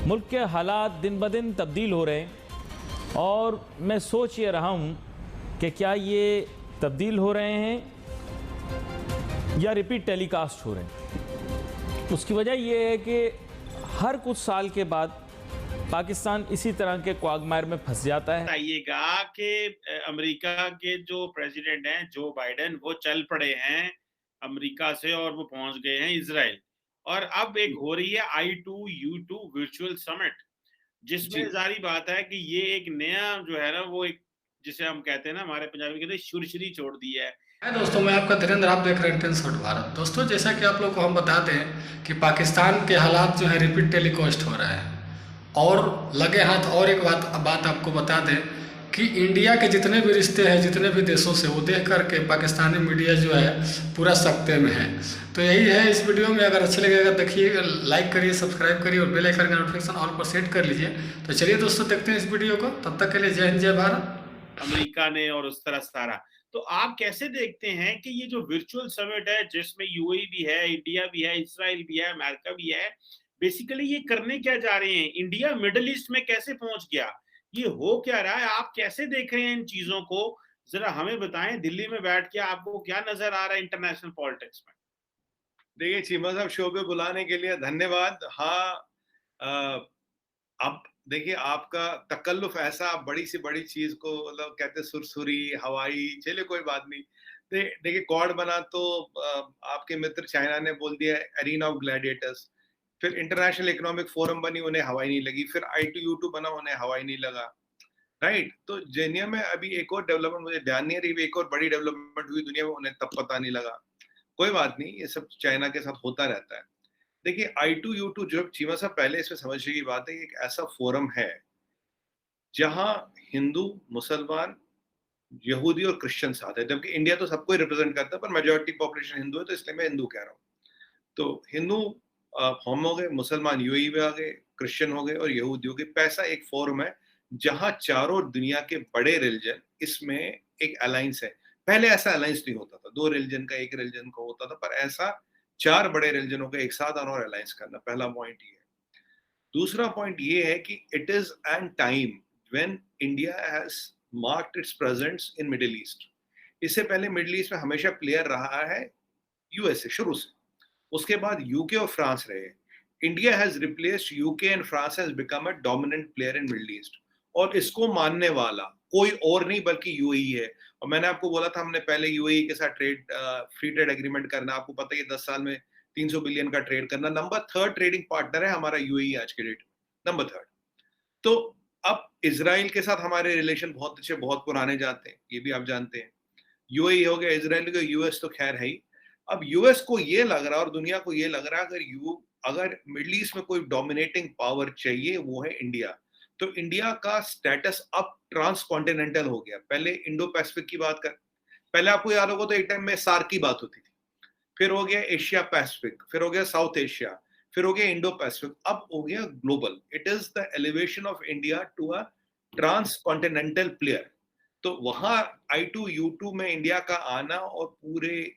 मुल्क के हालात दिन ब दिन तब्दील हो रहे हैं और मैं सोच ये रहा हूँ कि क्या ये तब्दील हो रहे हैं या रिपीट टेलीकास्ट हो रहे हैं। उसकी वजह ये है कि हर कुछ साल के बाद पाकिस्तान इसी तरह के क्वागमायर में फंस जाता है। बताइएगा कि अमेरिका के जो प्रेसिडेंट हैं जो बाइडेन, वो चल पड़े हैं अमेरिका से और वो पहुंच गए हैं इजराइल। और अब एक हो रही है I2U2 वर्चुअल समिट, जिसमें जी। जारी बात है कि ये एक नया जो है ना, वो एक जिसे हम कहते हैं ना, हमारे पंजाबी में कहते हैं, शुरशरी छोड़ दी है। हाय दोस्तों, मैं आपका धीरेन्द्र, आप देख रहे हैं टेंस भारत। दोस्तों, जैसा कि आप लोग को हम बताते हैं कि पाकिस्तान के हालात जो है रिपीट टेलीकास्ट हो रहा है। और लगे हाथ और एक बात आपको बता दें कि इंडिया के जितने भी रिश्ते हैं जितने भी देशों से, वो देख करके पाकिस्तानी मीडिया जो है पूरा सख्ते में है। तो यही है इस वीडियो में। अगर अच्छा लगेगा देखिए, लाइक करिए, सब्सक्राइब करिए और बेल आइकन का नोटिफिकेशन ऑल पर सेट कर लीजिए। तो चलिए दोस्तों, देखते हैं इस वीडियो को। तब तक के लिए जय हिंद, जय भारत। अमेरिका ने और उस तरह सारा। तो आप कैसे देखते हैं कि ये जो वर्चुअल समिट है, जिसमें यूएई भी है, इंडिया भी है, इसराइल भी है, अमेरिका भी है, बेसिकली ये करने क्या जा रहे हैं? इंडिया मिडिल ईस्ट में कैसे पहुंच गया? ये हो क्या रहा है? आप कैसे देख रहे हैं इन चीजों को? जरा हमें बताएं, दिल्ली में बैठ के आपको क्या नजर आ रहा है इंटरनेशनल पॉलिटिक्स में? देखिए, चीमा साहब, शो पे बुलाने के लिए धन्यवाद। हाँ, अब देखिए, आपका तकल्लुफ ऐसा, आप बड़ी से बड़ी चीज को मतलब कहते सुरसुरी हवाई, चलिए कोई बात नहीं। देखिए, कॉड बना तो आपके मित्र चाइना ने बोल दिया एरीना ऑफ ग्लैडिएटर्स। फिर इंटरनेशनल इकोनॉमिक फोरम बनी, उन्हें हवाई नहीं लगी। फिर I2U2 बना, उन्हें हवाई नहीं लगा। राइट। तो जेनिया में अभी एक और डेवलपमेंट मुझे ध्यान नहीं रही, एक और बड़ी डेवलपमेंट हुई दुनिया में, उन्हें तब पता नहीं लगा। कोई बात नहीं, ये सब चाइना के साथ होता रहता है। देखिए, I2U2 जो चीमा साहब, पहले इसमें समझने की बात है, एक ऐसा फोरम है जहां हिंदू, मुसलमान, यहूदी और क्रिश्चियन साथ है। जबकि इंडिया तो सबको ही रिप्रेजेंट करता है, पर मेजोरिटी पॉपुलेशन हिंदू है, तो इसलिए मैं हिंदू कह रहा हूँ। तो हिंदू हम हो गए, मुसलमान यूएई में आ गए, क्रिश्चियन हो गए और यहूदी हो गए। पैसा एक फोरम है जहां चारों दुनिया के बड़े रिलीजन, इसमें एक अलायंस है। पहले ऐसा अलायंस नहीं होता था, दो रिलीजन का एक रिलीजन का होता था, पर ऐसा चार बड़े रिलीजनों का एक साथ आना और अलायंस करना। पहला पॉइंट ये है। दूसरा पॉइंट ये है कि it is an time when India has marked it's presence in middle east. इससे पहले मिडिल ईस्ट में हमेशा प्लेयर रहा है यूएसए शुरू से, उसके बाद यूके और फ्रांस रहे। India has replaced UK and France has become a dominant player in middle east. और इसको मानने वाला कोई और नहीं बल्कि यूएई है। और मैंने आपको बोला था, हमने पहले यूएई के साथ फ्री ट्रेड एग्रीमेंट करना। आपको पता है 10 साल में 300 बिलियन का ट्रेड करना। नंबर 3 ट्रेडिंग पार्टनर है हमारा यूएई आज के डेट, नंबर 3। तो अब इसराइल के साथ हमारे रिलेशन बहुत अच्छे, बहुत पुराने जाते हैं, ये भी आप जानते हैं। यूएई हो गया, इसराइल हो गया, यूएस तो खैर है ही। अब यूएस को ये लग रहा है और दुनिया को ये लग रहा है, अगर मिडिल ईस्ट में कोई डोमिनेटिंग पावर चाहिए, वो है इंडिया। तो इंडिया का स्टेटस अब ट्रांसकॉन्टिनेंटल हो गया। पहले इंडो पैसिफिक की बात कर, पहले आपको याद होगा तो एक टाइम में सार्क की बात होती थी, फिर हो गया एशिया पैसिफिक, फिर हो गया साउथ एशिया, फिर हो गया इंडो पैसिफिक, अब हो गया global. It is the elevation of India to a transcontinental player. तो वहां I2U2 में इंडिया का आना और पूरे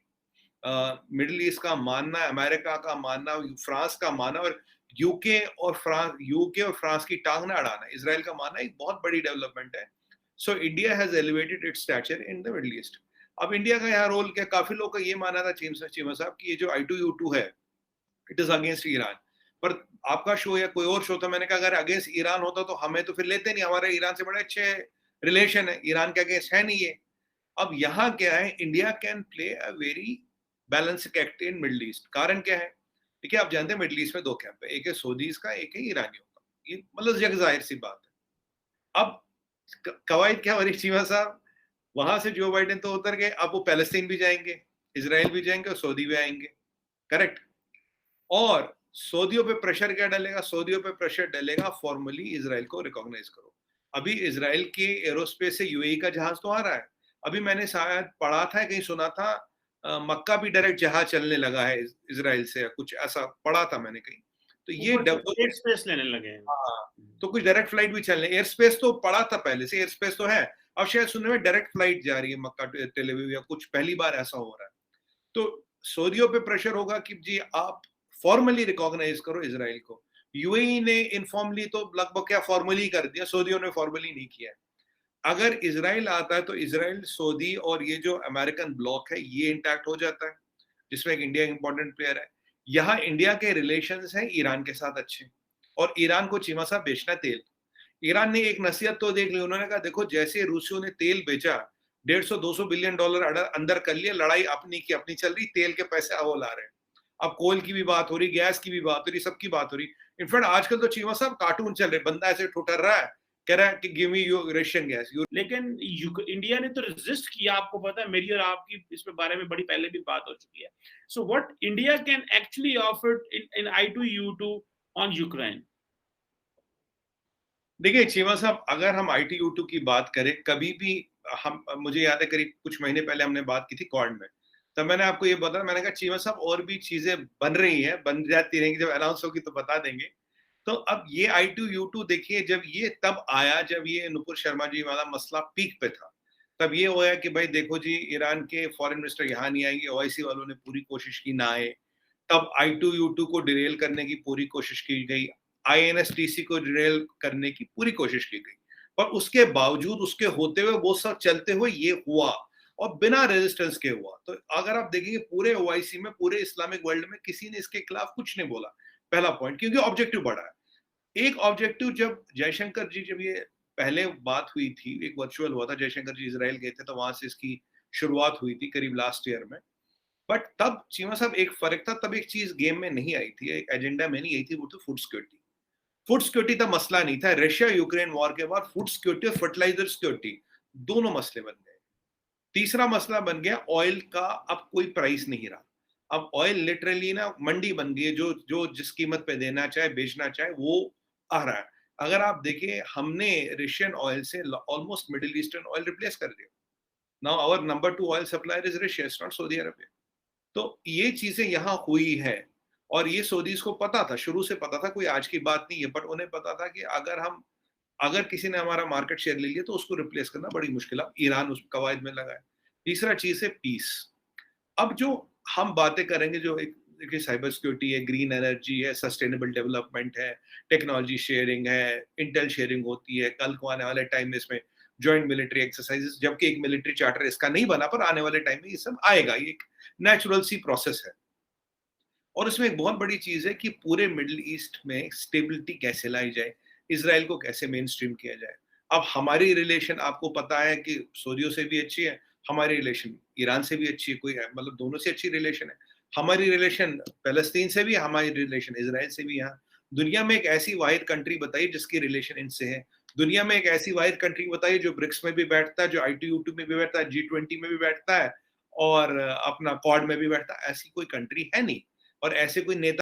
मिडिल ईस्ट का मानना, अमेरिका का मानना, फ्रांस का मानना और यूके और फ्रांस की टांग ना अड़ाना, इसराइल का मानना, एक बहुत बड़ी डेवलपमेंट है। So India has elevated it's stature in the middle east. अब इंडिया का यहाँ रोल क्या? काफी लोग का ये माना था चीमा साहब कि ये जो I2U2 है, इट इज अगेंस्ट ईरान। पर आपका शो या कोई और शो था, मैंने कहा अगर अगेंस्ट ईरान होता तो हमें तो फिर लेते नहीं, हमारे ईरान से बड़े अच्छे रिलेशन है, ईरान के अगेंस्ट है नहीं ये। अब यहाँ क्या है, India can play a very balancing act in middle east. कारण क्या है? देखिए, आप जानते हैं मिडिल ईस्ट में दो कैंप है, एक है सऊदीज का, एक है ईरानियों का। ये मतलब जग जाहिर सी बात है। अब कवायद क्या हो रही चीमा साहब, वहां से जो बाइडेन तो उतर गए, अब वो पैलेस्टीन भी जाएंगे, इसराइल भी जाएंगे और सऊदी भी आएंगे। करेक्ट। और सऊदियों पे प्रेशर क्या डलेगा? सऊदियों पे प्रेशर डलेगा फॉर्मली इसराइल को रिकॉग्नाइज करो। अभी इसराइल के एरोस्पेस से यूएई का जहाज तो आ रहा है। अभी मैंने शायद पढ़ा था, कहीं सुना था, मक्का भी डायरेक्ट जहाज चलने लगा है इसराइल से, कुछ ऐसा पढ़ा था मैंने कहीं। तो ये एयर स्पेस लेने लगे हैं। हाँ, तो कुछ डायरेक्ट फ्लाइट भी चलने, एयर स्पेस तो पढ़ा था पहले से, एयर स्पेस तो है। अब शायद सुनने में डायरेक्ट फ्लाइट जा रही है मक्का टू टेल अवीव, या कुछ पहली बार ऐसा हो रहा है। तो सऊदियों पे प्रेशर होगा कि जी आप फॉर्मली रिकॉग्नाइज करो इसराइल को। यूएई ने इनफॉर्मली तो लगभग क्या फॉर्मली कर दिया, सऊदियों ने फॉर्मली नहीं किया है। अगर इजराइल आता है तो इजराइल, सऊदी और ये जो अमेरिकन ब्लॉक है ये इंटैक्ट हो जाता है, जिसमें एक इंडिया इंपॉर्टेंट प्लेयर है। यहाँ इंडिया के रिलेशंस हैं ईरान के साथ अच्छे, और ईरान को चीमा साहब बेचना है तेल। ईरान ने एक नसीहत तो देख ली, उन्होंने कहा देखो जैसे रूसियों ने तेल बेचा, 150-200 बिलियन डॉलर अंदर कर लिया, लड़ाई अपनी की अपनी चल रही, तेल के पैसे अब वो ला रहे हैं। अब कोल की भी बात हो रही, गैस की भी बात हो रही, सबकी बात हो रही। इनफैक्ट आजकल तो चीमा साहब कार्टून चल रहे, बंदा ऐसे ठुठर रहा है, कह रहा है कि give me your Russian gas. लेकिन इंडिया ने तो रेजिस्ट किया, आपको पता है, मेरी और आपकी इस पे बारे में बड़ी पहले भी बात हो चुकी है। So what India can actually offer in I2U2 on Ukraine? देखिए चीमा साहब, अगर हम ITU2 की बात करें, कभी भी हम, मुझे याद है करीब कुछ महीने पहले हमने बात की थी क्वाड में, तब मैंने आपको ये बताया, मैंने कहा चीमा साहब और भी चीजें बन रही हैं, बन जाती रहेंगी, जब अनाउंस होगी तो बता देंगे। तो अब ये I2U2 देखिए, जब ये तब आया जब ये नुपुर शर्मा जी वाला मसला पीक पे था, तब ये होया कि भाई देखो जी, ईरान के फॉरेन मिनिस्टर यहाँ नहीं आएंगे, OIC वालों ने पूरी कोशिश की ना आए, तब I2U2 को डिरेल करने की पूरी कोशिश की गई, INSTC को डिरेल करने की पूरी कोशिश की गई, पर उसके बावजूद, उसके होते हुए, वो सब चलते हुए ये हुआ, और बिना रेजिस्टेंस के हुआ। तो अगर आप देखेंगे पूरे OIC में, पूरे इस्लामिक वर्ल्ड में किसी ने इसके खिलाफ कुछ नहीं बोला, पहला पॉइंट, क्योंकि ऑब्जेक्टिव बड़ा है। एक ऑब्जेक्टिव, जब जयशंकर जी, जब ये पहले बात हुई थी, एक वर्चुअल हुआ था, जयशंकर जी इजराइल गए थे, तो वहां से इसकी शुरुआत हुई थी करीब लास्ट ईयर में। बट तब चीमा साहब एक फर्क था, तब एक चीज गेम में नहीं आई थी, एक एजेंडा में नहीं आई थी, वो तो फूड सिक्योरिटी। फूड सिक्योरिटी का मसला नहीं था, रशिया यूक्रेन वॉर के बाद फूड सिक्योरिटी और फर्टिलाइजर सिक्योरिटी दोनों मसले बन गए। तीसरा मसला बन गया ऑयल का, अब कोई प्राइस नहीं रहा। अब ऑयल लिटरली ना मंडी बन गई है, जो जो जिस कीमत पे देना चाहे, बेचना चाहे, वो आ रहा है। अगर आप देखिए, हमने रशियन ऑयल से almost Middle Eastern oil replace कर दिया। Now our number 2 oil supplier is Russia, it's not Saudi Arabia. तो ये चीजें यहाँ हुई है, और ये सऊदीज को पता था, शुरू से पता था, कोई आज की बात नहीं है, बट उन्हें पता था कि अगर किसी ने हमारा मार्केट शेयर ले लिया तो उसको रिप्लेस करना बड़ी मुश्किल है। ईरान उस कवायद में लगा है। तीसरा चीज है पीस। अब जो हम बातें करेंगे, जो एक देखिए साइबर सिक्योरिटी है, ग्रीन एनर्जी है, सस्टेनेबल डेवलपमेंट है, टेक्नोलॉजी शेयरिंग है, इंटेल शेयरिंग होती है, कल को आने वाले टाइम में इसमें जॉइंट मिलिट्री एक्सरसाइजेस, जबकि एक मिलिट्री चार्टर इसका नहीं बना, पर आने वाले टाइम में ये सब आएगा, ये एक नेचुरल सी प्रोसेस है। और इसमें एक बहुत बड़ी चीज है कि पूरे मिडिल ईस्ट में स्टेबिलिटी कैसे लाई जाए, इसराइल को कैसे मेन स्ट्रीम किया जाए। अब हमारी रिलेशन आपको पता है कि सऊदियों से भी अच्छी है, हमारी रिलेशन ईरान से भी अच्छी है, कोई मतलब दोनों से अच्छी रिलेशन है। हमारी रिलेशन फलस्तीन से भी, हमारी रिलेशन इसराइल से भी। यहाँ दुनिया में एक ऐसी वाहिद कंट्री बताइए जिसकी रिलेशन इनसे है। दुनिया में एक ऐसी वाहिद कंट्री बताइए जो ब्रिक्स में भी बैठता है, जो ITU2 में भी बैठता है, G20 में भी बैठता है, और अपना क्वाड में भी बैठता है। ऐसी कोई कंट्री है नहीं, और ऐसे कोई नेता